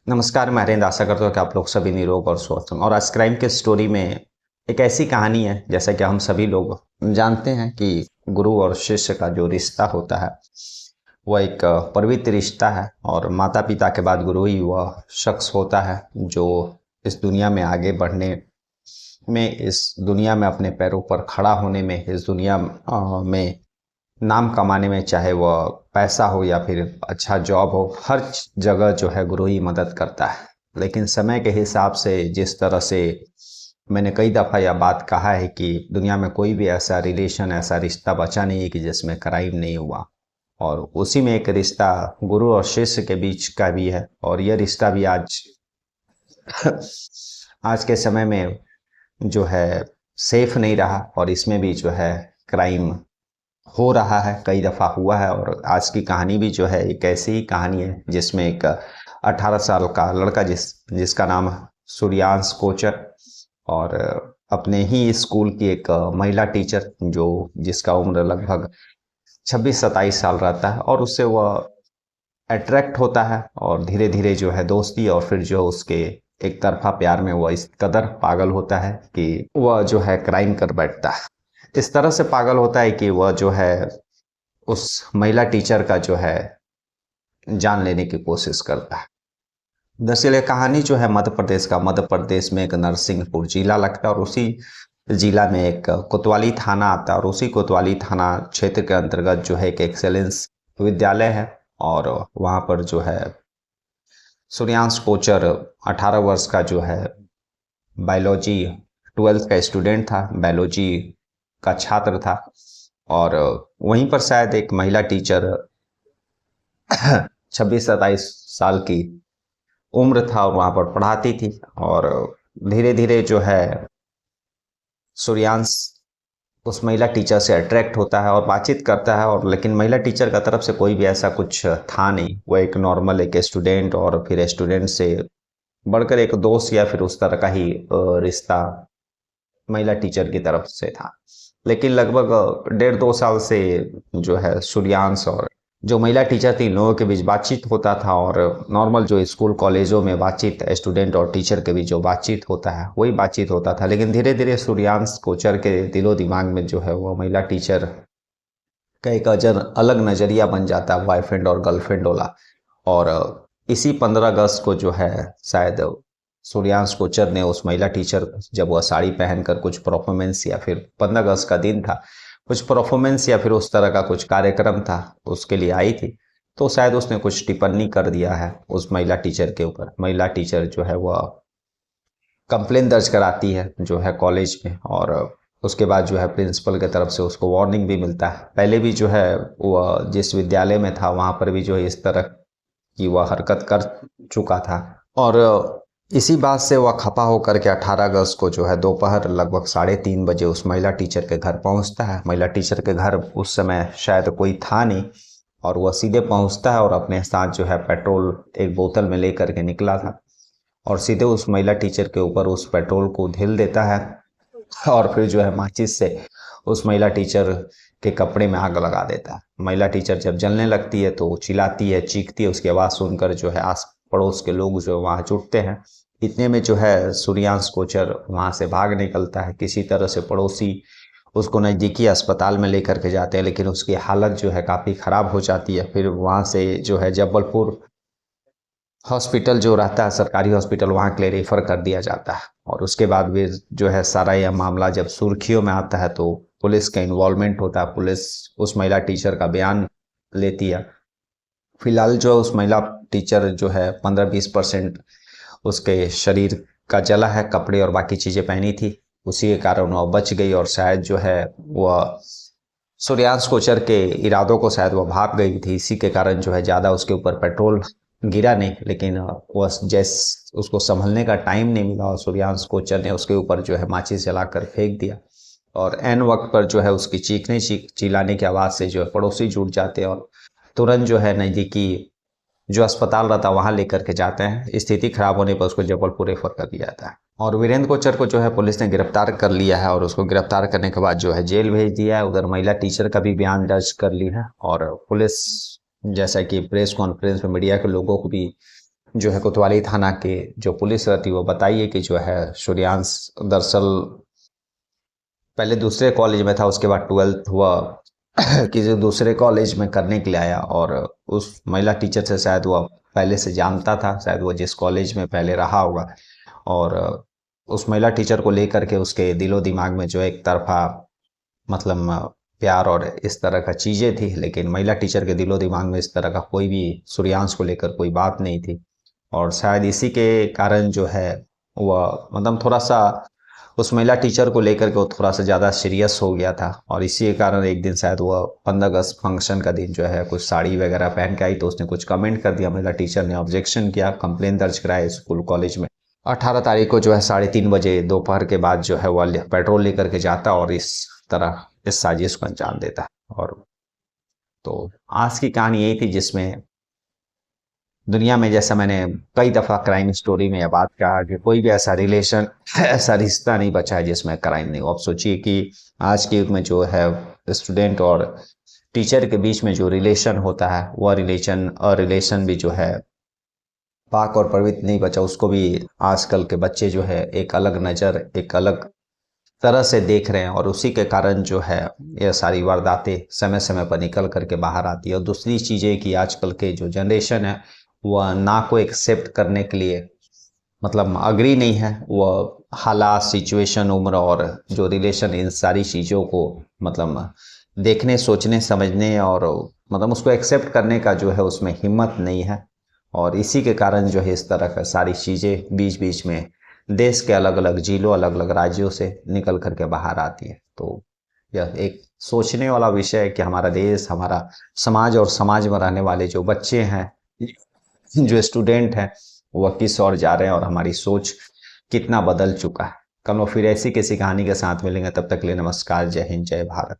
नमस्कार, मैं हरेंद्र। आशा करता हूँ कि आप लोग सभी निरोग और स्वस्थ हैं। और आज क्राइम के स्टोरी में एक ऐसी कहानी है, जैसा कि हम सभी लोग जानते हैं कि गुरु और शिष्य का जो रिश्ता होता है वह एक पवित्र रिश्ता है। और माता पिता के बाद गुरु ही वह शख्स होता है जो इस दुनिया में आगे बढ़ने में, इस दुनिया में अपने पैरों पर खड़ा होने में, इस दुनिया में नाम कमाने में, चाहे वह पैसा हो या फिर अच्छा जॉब हो, हर जगह जो है गुरु ही मदद करता है। लेकिन समय के हिसाब से, जिस तरह से मैंने कई दफ़ा यह बात कहा है कि दुनिया में कोई भी ऐसा रिलेशन, ऐसा रिश्ता बचा नहीं है कि जिसमें क्राइम नहीं हुआ। और उसी में एक रिश्ता गुरु और शिष्य के बीच का भी है। और यह रिश्ता भी आज आज के समय में जो है सेफ नहीं रहा, और इसमें भी जो है क्राइम हो रहा है, कई दफ़ा हुआ है। और आज की कहानी भी जो है एक ऐसी ही कहानी है जिसमें एक 18 साल का लड़का जिसका नाम सूर्यांश कोचर, और अपने ही स्कूल की एक महिला टीचर जो जिसका उम्र लगभग 26-27 साल रहता है, और उससे वह अट्रैक्ट होता है और धीरे धीरे जो है दोस्ती, और फिर जो उसके एक तरफा प्यार में वह इस कदर पागल होता है कि वह जो है क्राइम कर बैठता है। इस तरह से पागल होता है कि वह जो है उस महिला टीचर का जो है जान लेने की कोशिश करता है। दरअसल ये कहानी जो है मध्य प्रदेश का, मध्य प्रदेश में एक नरसिंहपुर जिला लगता है, और उसी जिला में एक कोतवाली थाना आता है, और उसी कोतवाली थाना क्षेत्र के अंतर्गत जो है एक एक्सेलेंस विद्यालय है। और वहाँ पर जो है सूर्यांश कोचर 18 वर्ष का जो है बायोलॉजी 12th का स्टूडेंट था, बायोलॉजी का छात्र था। और वहीं पर शायद एक महिला टीचर 26-27 साल की उम्र था और वहाँ पर पढ़ाती थी। और धीरे धीरे जो है सूर्यांश उस महिला टीचर से अट्रैक्ट होता है और बातचीत करता है। और लेकिन महिला टीचर का तरफ से कोई भी ऐसा कुछ था नहीं, वो एक नॉर्मल एक स्टूडेंट, और फिर स्टूडेंट से बढ़कर एक दोस्त या फिर उस तरह का ही रिश्ता महिला टीचर की तरफ से था। लेकिन लगभग 1.5-2 साल से जो है सूर्यांश और जो महिला टीचर थी, इन लोगों के बीच बातचीत होता था। और नॉर्मल जो स्कूल कॉलेजों में बातचीत, स्टूडेंट और टीचर के बीच जो बातचीत होता है वही बातचीत होता था। लेकिन धीरे धीरे सूर्यांश कोचर के दिलो दिमाग में जो है वो महिला टीचर का एक अलग नज़रिया बन जाता है, बॉयफ्रेंड और गर्लफ्रेंड वाला। और इसी 15 अगस्त को जो है शायद सूर्यांश कोचर ने उस महिला टीचर, जब वह साड़ी पहनकर कुछ परफॉर्मेंस, या फिर 15 अगस्त का दिन था, कुछ परफॉर्मेंस या फिर उस तरह का कुछ कार्यक्रम था उसके लिए आई थी, तो शायद उसने कुछ टिप्पणी कर दिया है उस महिला टीचर के ऊपर। महिला टीचर जो है वह कंप्लेन दर्ज कराती है जो है कॉलेज में, और उसके बाद जो है प्रिंसिपल की तरफ से उसको वार्निंग भी मिलता है। पहले भी जो है वह जिस विद्यालय में था वहाँ पर भी जो है इस तरह की वह हरकत कर चुका था। और इसी बात से वह खपा होकर के 18 अगस्त को जो है दोपहर लगभग 3:30 बजे उस महिला टीचर के घर पहुंचता है। महिला टीचर के घर उस समय शायद कोई था नहीं, और वह सीधे पहुंचता है और अपने साथ जो है पेट्रोल एक बोतल में लेकर के निकला था, और सीधे उस महिला टीचर के ऊपर उस पेट्रोल को ढेल देता है। और फिर जो है माचिस से उस महिला टीचर के कपड़े में आग लगा देता है। महिला टीचर जब जलने लगती है तो चिल्लाती है, चीखती है। उसकी आवाज़ सुनकर जो है आस पड़ोस के लोग जो वहाँ जुटते हैं। इतने में जो है सूर्यांश कोचर वहाँ से भाग निकलता है। किसी तरह से पड़ोसी उसको नज़दीकी अस्पताल में लेकर के जाते हैं, लेकिन उसकी हालत जो है काफ़ी ख़राब हो जाती है। फिर वहाँ से जो है जबलपुर हॉस्पिटल जो रहता है, सरकारी हॉस्पिटल, वहाँ के लिए रेफ़र कर दिया जाता है। और उसके बाद भी जो है सारा यह मामला जब सुर्खियों में आता है तो पुलिस का इन्वॉल्वमेंट होता है। पुलिस उस महिला टीचर का बयान लेती है। फिलहाल जो उस महिला टीचर जो है 15-20% उसके शरीर का जला है, कपड़े और बाकी चीज़ें पहनी थी, उसी के कारण वह बच गई। और शायद जो है वह सूर्यांश कोचर के इरादों को शायद वह भाप गई थी, इसी के कारण जो है ज़्यादा उसके ऊपर पेट्रोल गिरा नहीं। लेकिन वह उसको संभलने का टाइम नहीं मिला, और सूर्यांश कोचर ने उसके ऊपर जो है माचिस जलाकर फेंक दिया। और ऐन वक्त पर जो है उसकी चीखने चिल्लाने की आवाज़ से जो है पड़ोसी जुट जाते हैं, और तुरंत जो है नज़दीकी जो अस्पताल रहता है वहाँ लेकर के जाते हैं। स्थिति खराब होने पर उसको जबलपुर रेफर कर दिया जाता है। और वीरेंद्र कोचर को जो है पुलिस ने गिरफ्तार कर लिया है, और उसको गिरफ्तार करने के बाद जो है जेल भेज दिया है। उधर महिला टीचर का भी बयान दर्ज कर ली है, और पुलिस जैसा कि प्रेस कॉन्फ्रेंस में मीडिया के लोगों को भी जो है कोतवाली थाना के जो पुलिस रहती वो बताइए कि जो है सूर्यांश दरअसल पहले दूसरे कॉलेज में था, उसके बाद 12th हुआ किसी दूसरे कॉलेज में करने के लिए आया, और उस महिला टीचर से शायद वो पहले से जानता था, शायद वो जिस कॉलेज में पहले रहा होगा, और उस महिला टीचर को लेकर के उसके दिलो दिमाग में जो एक तरफा मतलब प्यार और इस तरह का चीज़ें थी, लेकिन महिला टीचर के दिलो दिमाग में इस तरह का कोई भी सूर्यांश को लेकर कोई बात नहीं थी। और शायद इसी के कारण जो है वह मतलब थोड़ा सा उस महिला टीचर को लेकर के वो थोड़ा सा ज़्यादा सीरियस हो गया था, और इसी के कारण एक दिन शायद वह 15 अगस्त फंक्शन का दिन जो है कुछ साड़ी वगैरह पहन के आई, तो उसने कुछ कमेंट कर दिया। महिला टीचर ने ऑब्जेक्शन किया, कंप्लेन दर्ज कराया स्कूल कॉलेज में। 18 तारीख को जो है 3:30 बजे दोपहर के बाद जो है वह पेट्रोल लेकर के जाता और इस तरह इस साजिश को अंजाम देता है। और तो आज की कहानी यही थी, जिसमें दुनिया में जैसा मैंने कई दफ़ा क्राइम स्टोरी में यह बात कहा कि कोई भी ऐसा रिलेशन ऐसा रिश्ता नहीं बचा है जिसमें क्राइम नहीं हो। अब सोचिए कि आज के युग में जो है स्टूडेंट और टीचर के बीच में जो रिलेशन होता है वह रिलेशन भी जो है पाक और पवित्र नहीं बचा, उसको भी आजकल के बच्चे जो है एक अलग नज़र एक अलग तरह से देख रहे हैं, और उसी के कारण जो है यह सारी वारदातें समय समय पर निकल करके बाहर आती है। और दूसरी चीज़ें कि आजकल के जो जनरेशन है वह ना को एक्सेप्ट करने के लिए मतलब अग्री नहीं है, वह हालात सिचुएशन उम्र और जो रिलेशन इन सारी चीज़ों को मतलब देखने सोचने समझने और मतलब उसको एक्सेप्ट करने का जो है उसमें हिम्मत नहीं है, और इसी के कारण जो है इस तरह का सारी चीज़ें बीच बीच में देश के अलग अलग जिलों अलग अलग राज्यों से निकल करके बाहर आती है। तो यह एक सोचने वाला विषय है कि हमारा देश हमारा समाज और समाज में रहने वाले जो बच्चे हैं जो स्टूडेंट हैं वह किस ओर जा रहे हैं और हमारी सोच कितना बदल चुका है। कल मैं फिर ऐसी किसी कहानी के साथ मिलेंगे, तब तक के लिए नमस्कार, जय हिंद, जय भारत।